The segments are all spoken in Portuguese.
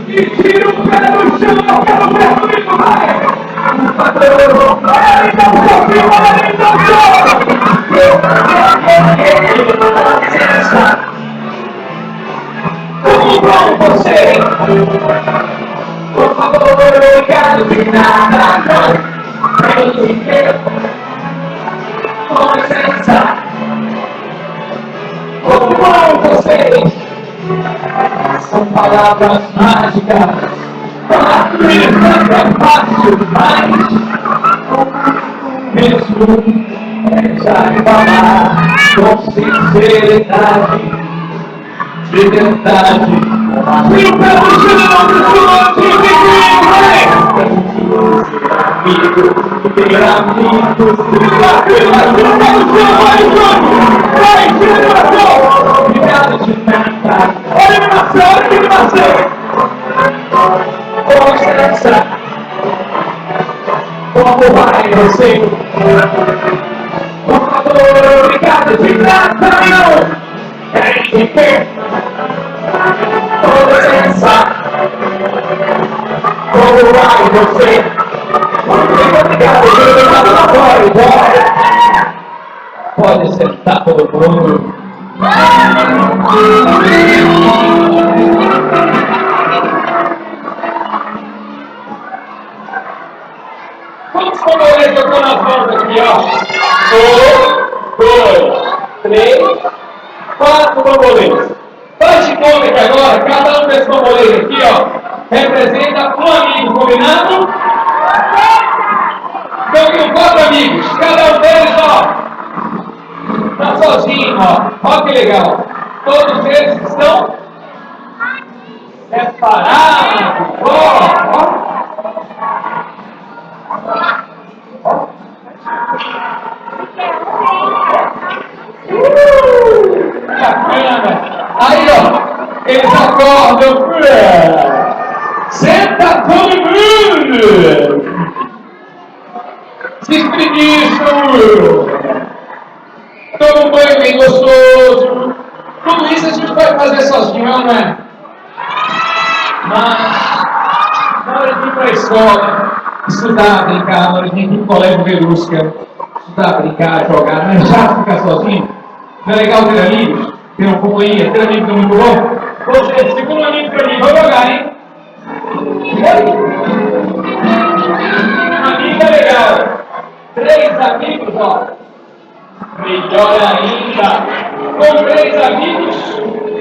E tira o pé do chão, eu quero ver comigo, vai! Ele não confirma, ele não chora! Como bom você! Por favor, obrigado de nada, não! Com licença! Como bom você! São palavras mágicas. Isso é fácil, mas mesmo já falar com sinceridade, de verdade. E o pé no chão, amigo, ter amigos, vai, geração! Obrigado de nada. Olha a animação, olha a animação! Constância, como vai você? Por favor, obrigado de nada, não! Querem viver? Com licença, como vai você? Obrigado de nada, pode sentar todo mundo. Quantos borboletas eu estou nas mãos aqui, ó? 1, 2, 3, 4 borboletas. Faz de conta que agora, cada um desses borboletas aqui, ó, representa um amigo, combinado? Então, eu tenho 4 amigos, cada um deles, ó, está sozinho, ó. Olha que legal. Todos eles estão separados. Ó. Bacana. Aí, ó, eles acordam. Senta todo mundo. Se espreguiçam. Toma um banho bem gostoso. Tudo isso a gente pode fazer sozinho, não é? Mas, na hora de ir para a escola, estudar, brincar, na hora de ir para o colégio Verusca, estudar, brincar, jogar, não é chato ficar sozinho? Não é legal ter amigos? Ter uma companhia, ter amigos é muito bom? Você, segundo amigo para mim, vou jogar, hein? Amigo é legal. 3 amigos, ó. Melhor ainda. Com 3 amigos,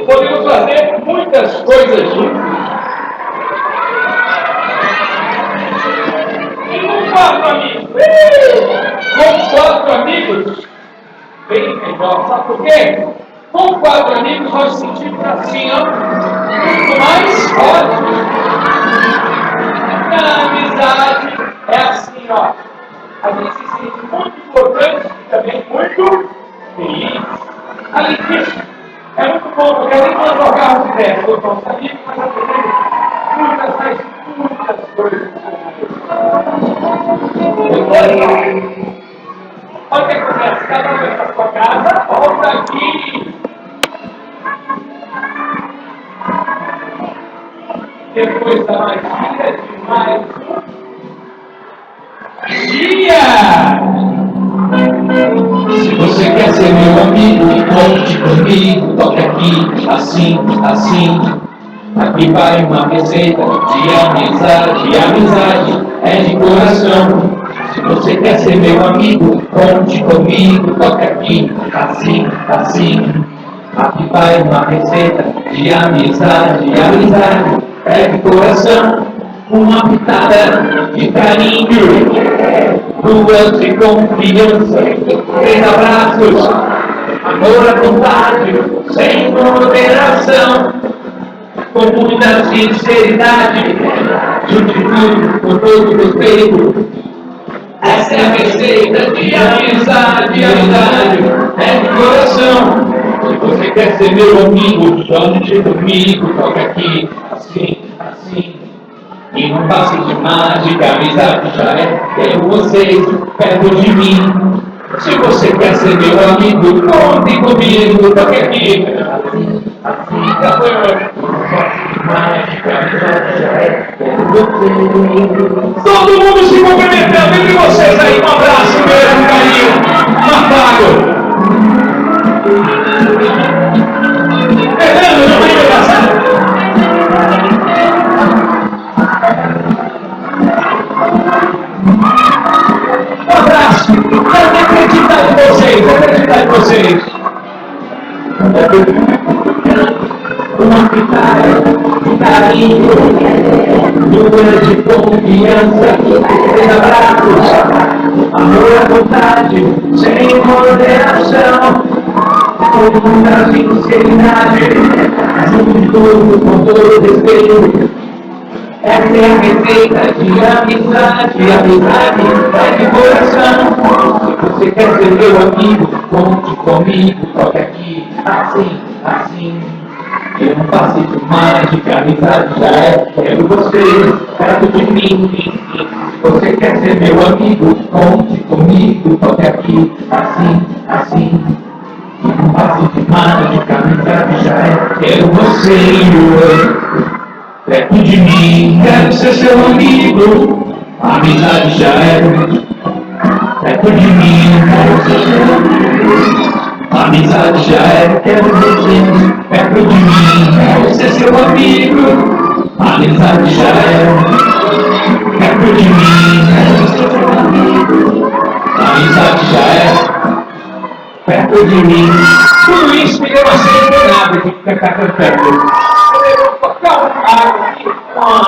podemos fazer muitas coisas juntos. E com 4 amigos? Com 4 amigos, bem melhor. Sabe por quê? Com 4 amigos, nós sentimos assim, ó, muito mais forte. Na amizade, é assim, ó. A gente se sente muito importante e também muito feliz. Além disso, é muito bom, porque além de nós jogarmos ideias com os nossos amigos, nós aprendemos muitas coisas. Olha o que acontece, cada um vai para a sua casa, volta aqui. Depois da magia de mais dia! Se você quer ser meu amigo, conte comigo, toque aqui, assim, assim. Aqui vai uma receita de amizade, amizade é de coração. Se você quer ser meu amigo, conte comigo, toque aqui, assim, assim. Aqui vai uma receita de amizade, amizade é de coração. Uma pitada de carinho, 2 de confiança, 3 abraços, amor à vontade, sem moderação, com muita sinceridade, junte tudo com todo respeito. Essa é a receita de amizade, amizade é de coração. Se você quer ser meu amigo, chame comigo, toque aqui, assim, assim. E não passe de mágica, a amizade já é. Tenho vocês perto de mim. Se você quer ser meu amigo, conte comigo, toque aqui. Assim, assim, já foi. amizade já é você. Todo mundo se cumprimentando entre vocês aí. Um abraço, um beijo, um carinho. Marcado. Fernando, não vai me passar. Um abraço. Quero acreditar em vocês, acreditar em vocês. Uma vitória, um carinho, duas de confiança, três abraços, amor à vontade, sem moderação, com muita sinceridade, junto com todo respeito. Essa é a receita de amizade, amizade é de coração. Se você quer ser meu amigo, conte comigo, toque aqui, assim, assim. Eu não faço de mágica, amizade já é. Quero você perto de mim. Se você quer ser meu amigo, conte comigo, toque aqui, assim, assim. Eu não faço de mágica, amizade já é. Quero você perto de mim, quero ser seu amigo, a amizade já é. Perto de mim, quero ser seu amigo, a amizade já é. Quero você perto de mim, quero ser seu amigo, a amizade já é. Perto de mim, quero ser seu amigo, a amizade já é. Perto de mim, tudo isso me deu uma serenidade de ficar cantando. Calma,